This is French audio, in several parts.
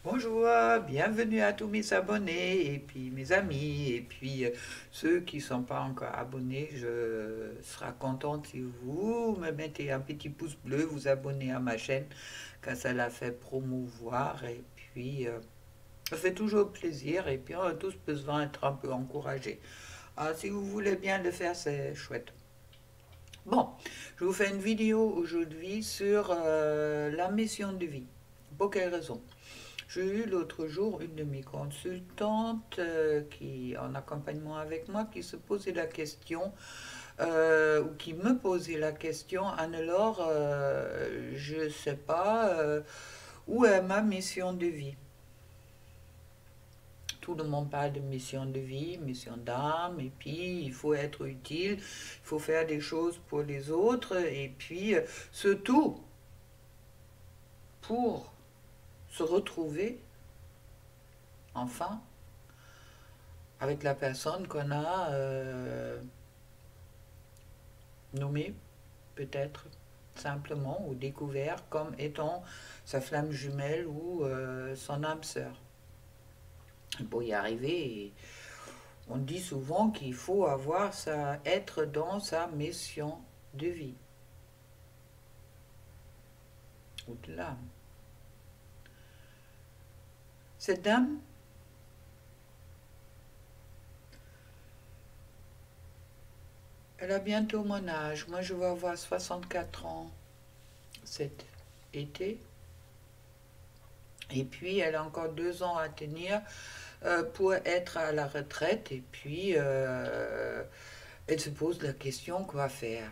Bonjour, bienvenue à tous mes abonnés et puis mes amis et puis ceux qui ne sont pas encore abonnés. Je serai contente si vous me mettez un petit pouce bleu, vous abonnez à ma chaîne car ça la fait promouvoir et puis ça fait toujours plaisir et puis on a tous besoin d'être un peu encouragés. Alors, si vous voulez bien le faire, c'est chouette. Bon, je vous fais une vidéo aujourd'hui sur la mission de vie. Pour quelle raison? J'ai eu l'autre jour une de mes consultantes qui en accompagnement avec moi qui se posait la question ou qui me posait la question Anne-Laure, je ne sais pas où est ma mission de vie. Tout le monde parle de mission de vie, mission d'âme, et puis il faut être utile, il faut faire des choses pour les autres, et puis surtout pour se retrouver enfin avec la personne qu'on a nommée, peut-être simplement, ou découvert comme étant sa flamme jumelle ou son âme sœur. Pour y arriver, on dit souvent qu'il faut être dans sa mission de vie. Au-delà. Cette dame, elle a bientôt mon âge. Moi, je vais avoir 64 ans cet été. Et puis, elle a encore 2 ans à tenir pour être à la retraite. Et puis, elle se pose la question quoi faire.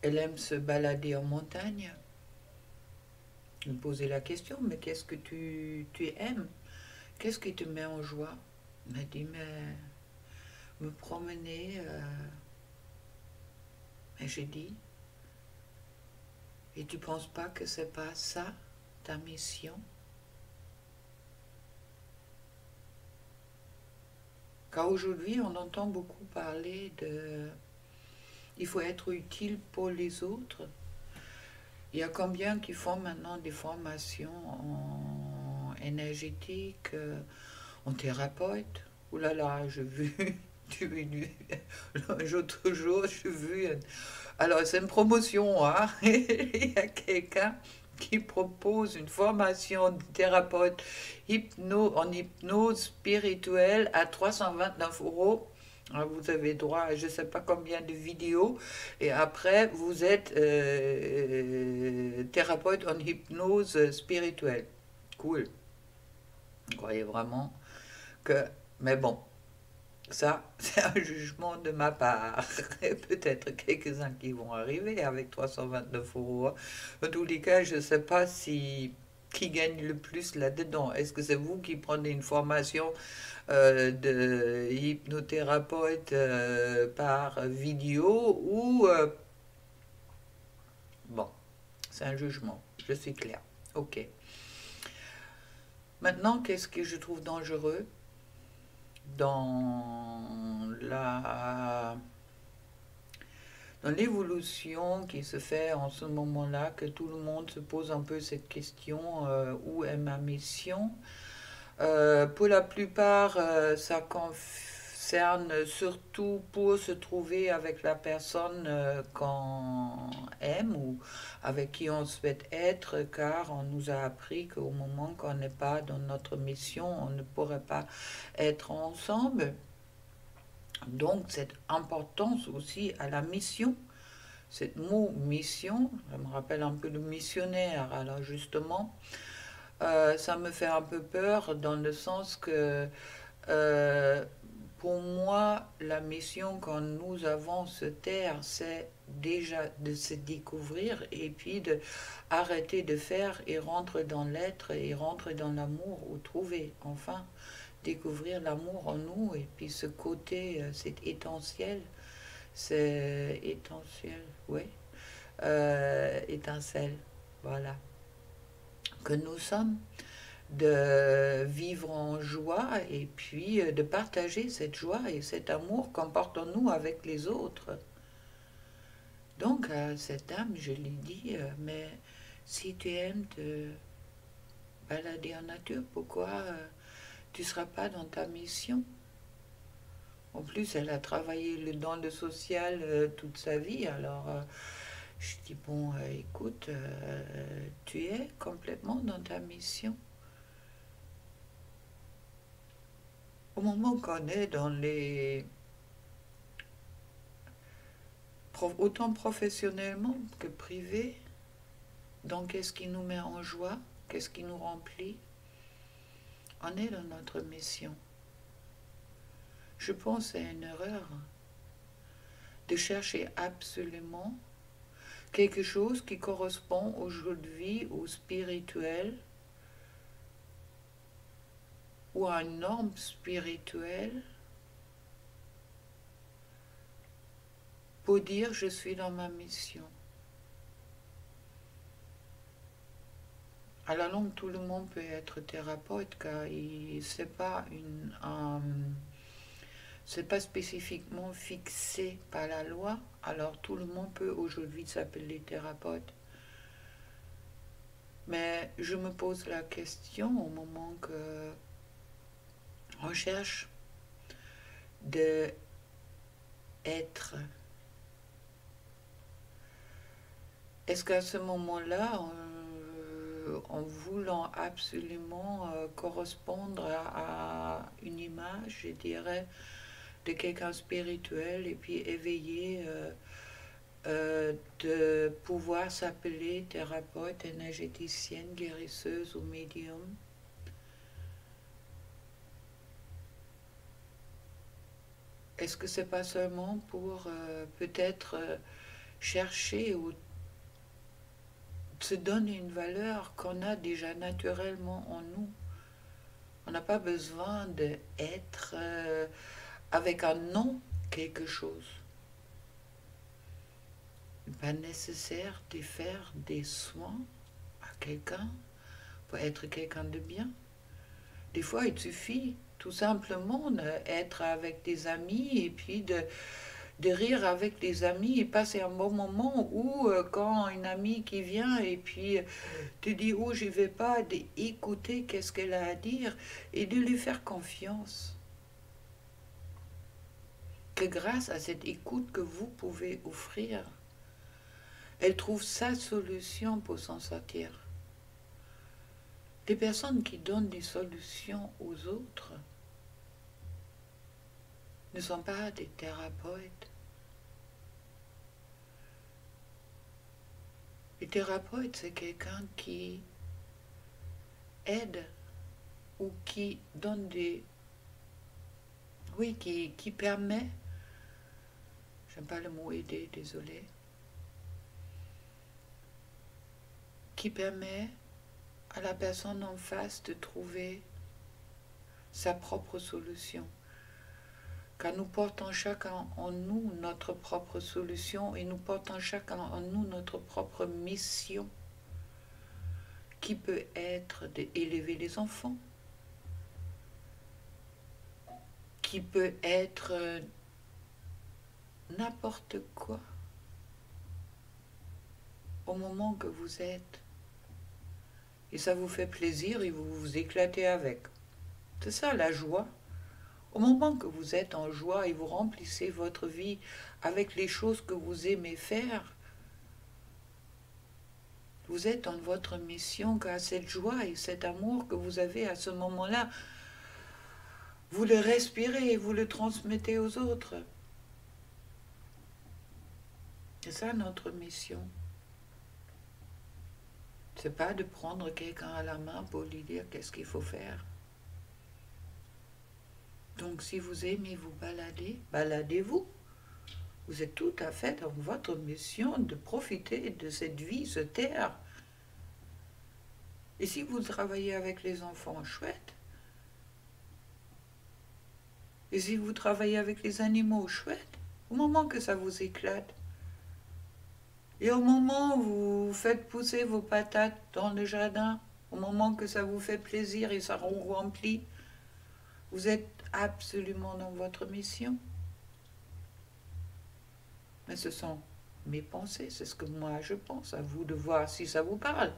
Elle aime se balader en montagne. Je me posais la question, mais qu'est-ce que tu aimes? Qu'est-ce qui te met en joie? Elle m'a dit, mais me promener. Et j'ai dit, et tu penses pas que c'est pas ça ta mission? Car aujourd'hui, on entend beaucoup parler de il faut être utile pour les autres. Il y a combien qui font maintenant des formations en énergétique, en thérapeute? Ouh là là, j'ai vu, l'autre jour, j'ai vu. Alors, c'est une promotion, hein? Il y a quelqu'un qui propose une formation de thérapeute en hypnose spirituelle à 329 €. Alors, vous avez droit à je ne sais pas combien de vidéos et après vous êtes thérapeute en hypnose spirituelle. Cool. Vous croyez vraiment que... Mais bon, ça, c'est un jugement de ma part. Et peut-être quelques-uns qui vont arriver avec 329 €. En tous les cas, je ne sais pas si qui gagne le plus là-dedans. Est-ce que c'est vous qui prenez une formation de hypnothérapeute par vidéo ou... bon, c'est un jugement, je suis claire. Ok. Maintenant, qu'est-ce que je trouve dangereux dans la dans l'évolution qui se fait en ce moment-là, que tout le monde se pose un peu cette question, où est ma mission? Pour la plupart, ça concerne surtout pour se trouver avec la personne qu'on aime ou avec qui on souhaite être, car on nous a appris qu'au moment qu'on n'est pas dans notre mission, on ne pourrait pas être ensemble. Donc cette importance aussi à la mission, cette mot mission, ça me rappelle un peu le missionnaire. Alors justement, ça me fait un peu peur dans le sens que euh, pour moi, la mission quand nous avons sur Terre, c'est déjà de se découvrir et puis de arrêter de faire et rentrer dans l'être et rentrer dans l'amour ou trouver enfin découvrir l'amour en nous et puis ce côté, cet étincelle, c'est étincelle, oui, étincelle, voilà, que nous sommes, de vivre en joie et puis de partager cette joie et cet amour qu'emportons-nous avec les autres. Donc à cette dame, je lui dis, mais si tu aimes te balader en nature, pourquoi tu ne seras pas dans ta mission? En plus, elle a travaillé dans le social toute sa vie, alors je dis, bon, écoute, tu es complètement dans ta mission. Au moment qu'on est dans les... autant professionnellement que privé, donc qu'est-ce qui nous met en joie, qu'est-ce qui nous remplit, on est dans notre mission. Je pense à une erreur de chercher absolument quelque chose qui correspond aujourd'hui au spirituel ou à une norme spirituelle pour dire je suis dans ma mission. À la longue, tout le monde peut être thérapeute car c'est pas c'est pas spécifiquement fixé par la loi, alors tout le monde peut aujourd'hui s'appeler thérapeute. Mais je me pose la question au moment que on cherche de être. Est-ce qu'à ce moment-là, en voulant absolument correspondre à une image, je dirais, de quelqu'un spirituel et puis éveillé, de pouvoir s'appeler thérapeute, énergéticienne, guérisseuse ou médium? Est-ce que c'est pas seulement pour peut-être chercher ou se donner une valeur qu'on a déjà naturellement en nous? On n'a pas besoin d'être avec un nom quelque chose. Pas nécessaire de faire des soins à quelqu'un pour être quelqu'un de bien. Des fois, il suffit tout simplement d'être avec des amis et puis de rire avec les amis et passer un bon moment, ou quand une amie qui vient et puis te dit oh j'y vais pas, d'écouter qu'est-ce qu'elle a à dire et de lui faire confiance. Que grâce à cette écoute que vous pouvez offrir, elle trouve sa solution pour s'en sortir. Les personnes qui donnent des solutions aux autres ne sont pas des thérapeutes. Les thérapeutes, c'est quelqu'un qui aide ou qui donne des... Oui, qui permet... J'aime pas le mot aider, désolé. Qui permet à la personne en face de trouver sa propre solution. Car nous portons chacun en nous notre propre solution et nous portons chacun en nous notre propre mission, qui peut être d'élever les enfants, qui peut être n'importe quoi au moment que vous êtes. Et ça vous fait plaisir et vous vous éclatez avec. C'est ça la joie. Au moment que vous êtes en joie et vous remplissez votre vie avec les choses que vous aimez faire, vous êtes dans votre mission, car cette joie et cet amour que vous avez à ce moment-là, vous le respirez et vous le transmettez aux autres. C'est ça notre mission. C'est pas de prendre quelqu'un à la main pour lui dire qu'est-ce qu'il faut faire. Donc si vous aimez vous balader, baladez-vous. Vous êtes tout à fait dans votre mission de profiter de cette vie, ce terre. Et si vous travaillez avec les enfants, chouette. Et si vous travaillez avec les animaux, chouette. Au moment que ça vous éclate. Et au moment où vous faites pousser vos patates dans le jardin, au moment que ça vous fait plaisir et ça vous remplit, vous êtes absolument dans votre mission. Mais ce sont mes pensées, c'est ce que moi je pense, à vous de voir si ça vous parle.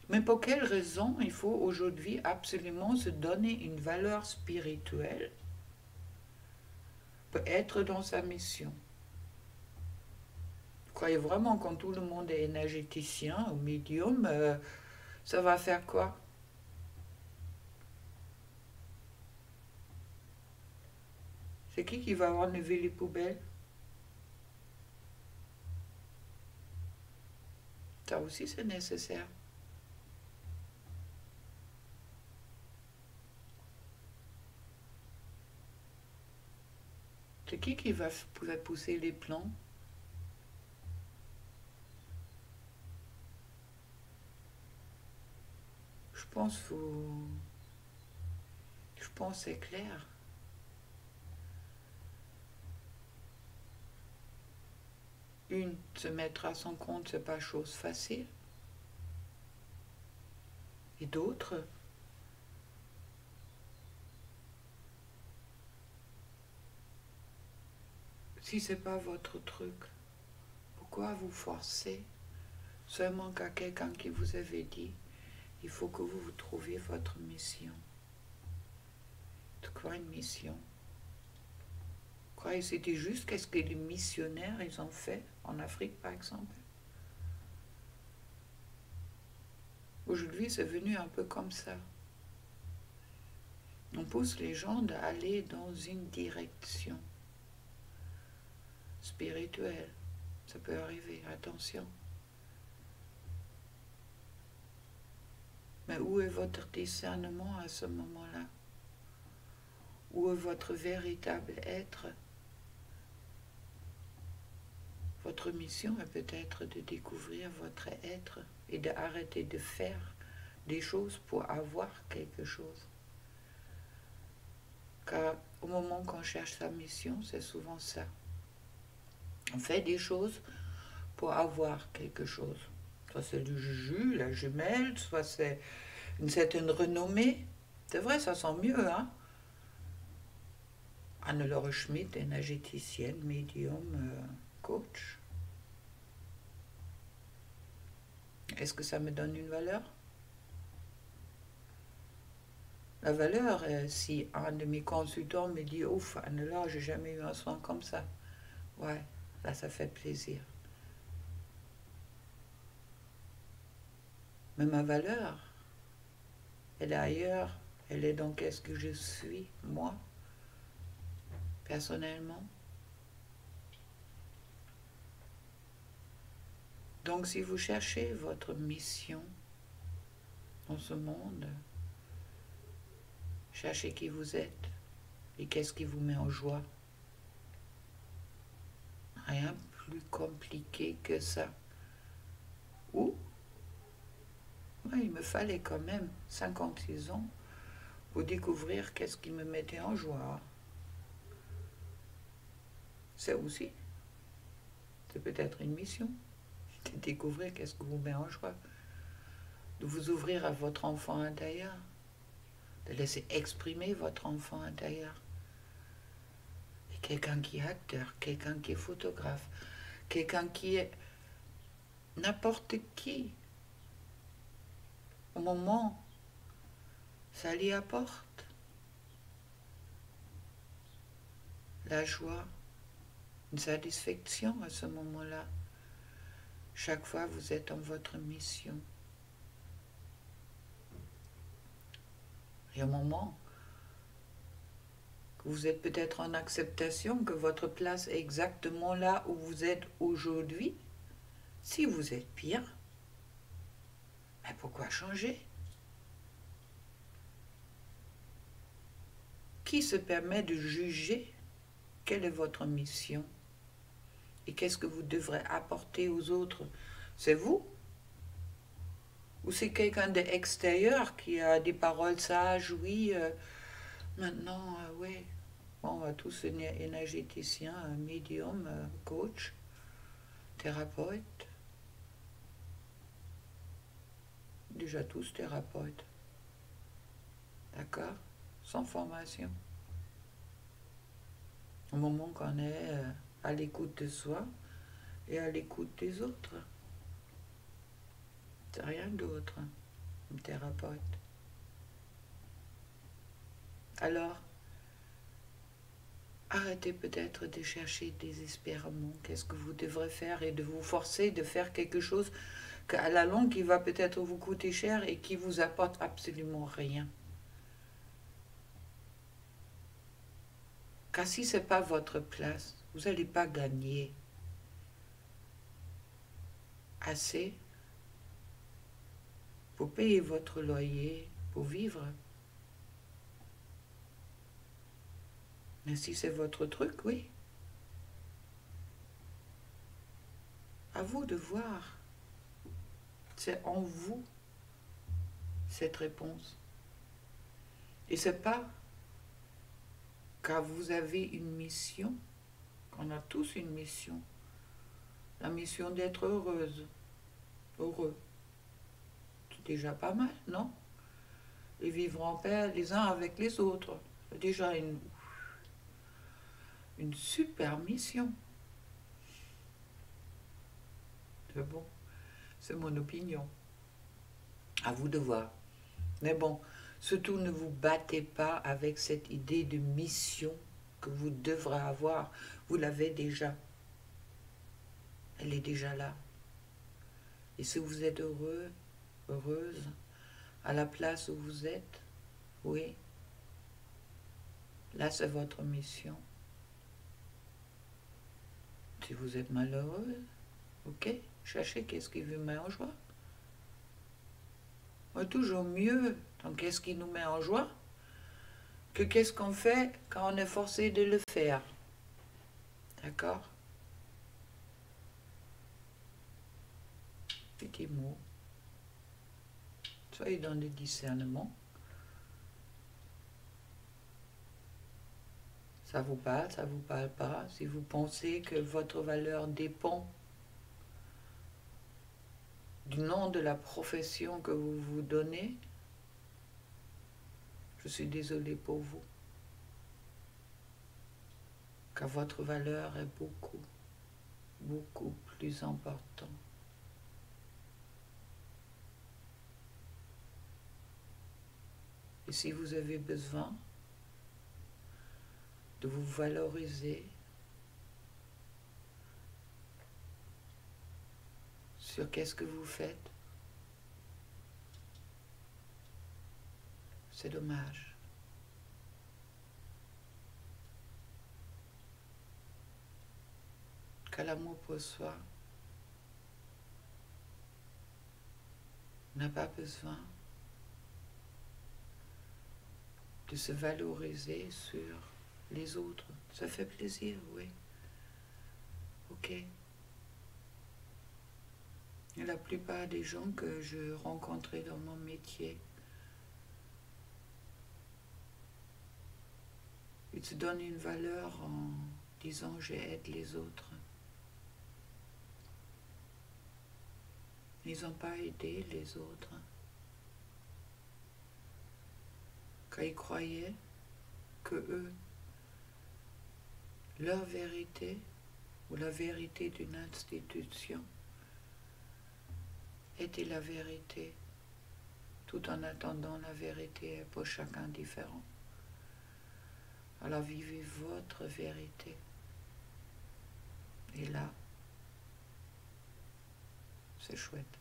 Mais pour quelle raison il faut aujourd'hui absolument se donner une valeur spirituelle pour être dans sa mission? Vous croyez vraiment quand tout le monde est énergéticien ou médium, ça va faire quoi? C'est qui va enlever les poubelles? Ça aussi c'est nécessaire. C'est qui va pousser les plants? Je pense faut... Je pense c'est clair. Une, se mettre à son compte, c'est pas chose facile. Et d'autres, si c'est pas votre truc, pourquoi vous forcez seulement qu'à quelqu'un qui vous avait dit, il faut que vous trouviez votre mission. C'est quoi une mission? Vous croyez que c'était juste qu'est-ce que les missionnaires ils ont fait en Afrique par exemple? Aujourd'hui c'est venu un peu comme ça. On pousse les gens d'aller dans une direction spirituelle. Ça peut arriver, attention. Mais où est votre discernement à ce moment-là? Où est votre véritable être? Votre mission est peut-être de découvrir votre être et d'arrêter de faire des choses pour avoir quelque chose. Car au moment qu'on cherche sa mission, c'est souvent ça. On fait des choses pour avoir quelque chose. Soit c'est du jus, la jumelle, soit c'est une certaine renommée. C'est vrai, ça sent mieux, hein? Anne-Laure Schmidt, énergéticienne, médium, coach. Est-ce que ça me donne une valeur? La valeur, si un de mes consultants me dit ouf, Anne-Laure, j'ai jamais eu un soin comme ça. Ouais, là, ça fait plaisir. Mais ma valeur, elle est ailleurs. Elle est dans qu'est-ce que je suis, moi, personnellement. Donc, si vous cherchez votre mission dans ce monde, cherchez qui vous êtes et qu'est-ce qui vous met en joie. Rien plus compliqué que ça. Ou, ouais, il me fallait quand même 56 ans pour découvrir qu'est-ce qui me mettait en joie. C'est aussi, c'est peut-être une mission, de découvrir qu'est-ce qui vous met en joie, de vous ouvrir à votre enfant intérieur, de laisser exprimer votre enfant intérieur. Et quelqu'un qui est acteur, quelqu'un qui est photographe, quelqu'un qui est n'importe qui, au moment, ça lui apporte la joie, une satisfaction à ce moment-là. Chaque fois, vous êtes en votre mission. Et au moment que vous êtes peut-être en acceptation que votre place est exactement là où vous êtes aujourd'hui, si vous êtes bien, mais pourquoi changer? Qui se permet de juger quelle est votre mission et qu'est-ce que vous devrez apporter aux autres? C'est vous? Ou c'est quelqu'un d'extérieur qui a des paroles sages? Oui, maintenant, oui. Bon, on va tous énergéticiens, médium, coach, thérapeute. Déjà tous thérapeutes. D'accord? Sans formation. Au moment qu'on est à l'écoute de soi et à l'écoute des autres. C'est rien d'autre, un thérapeute. Alors, arrêtez peut-être de chercher désespérément qu'est-ce que vous devrez faire et de vous forcer de faire quelque chose qu'à la longue qui va peut-être vous coûter cher et qui vous apporte absolument rien. Car si ce n'est pas votre place, vous n'allez pas gagner assez pour payer votre loyer, pour vivre. Mais si c'est votre truc, oui. À vous de voir. C'est en vous, cette réponse. Et c'est pas car vous avez une mission, qu'on a tous une mission. La mission d'être heureuse, heureux. C'est déjà pas mal, non? Et vivre en paix les uns avec les autres. C'est déjà une super mission. C'est bon, c'est mon opinion. À vous de voir. Mais bon, surtout ne vous battez pas avec cette idée de mission que vous devrez avoir. Vous l'avez déjà. Elle est déjà là. Et si vous êtes heureux, heureuse, à la place où vous êtes, oui, là c'est votre mission. Si vous êtes malheureux, ok, cherchez qu'est-ce qui vous met en joie. Toujours mieux, donc qu'est-ce qui nous met en joie, que qu'est-ce qu'on fait quand on est forcé de le faire. D'accord? Petit mot. Soyez dans le discernement. Ça vous parle pas. Si vous pensez que votre valeur dépend du nom de la profession que vous vous donnez, je suis désolée pour vous. Car votre valeur est beaucoup, beaucoup plus importante. Et si vous avez besoin de vous valoriser sur qu'est-ce que vous faites, c'est dommage. Car l'amour pour soi n'a pas besoin de se valoriser sur les autres. Ça fait plaisir, oui. Ok. Et la plupart des gens que je rencontrais dans mon métier, ils se donnent une valeur en disant j'aide les autres. Ils n'ont pas aidé les autres. Car ils croyaient que eux, leur vérité ou la vérité d'une institution était la vérité, tout en attendant la vérité est pour chacun différent. Alors vivez votre vérité. Et là, c'est chouette.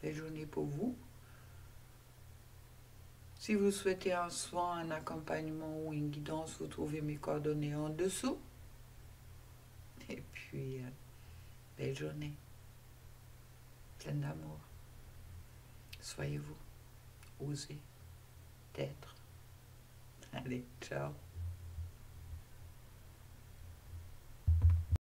Belle journée pour vous. Si vous souhaitez un soin, un accompagnement ou une guidance, vous trouvez mes coordonnées en dessous. Et puis, belle journée. Pleine d'amour. Soyez vous. Osez d'être. Allez, ciao.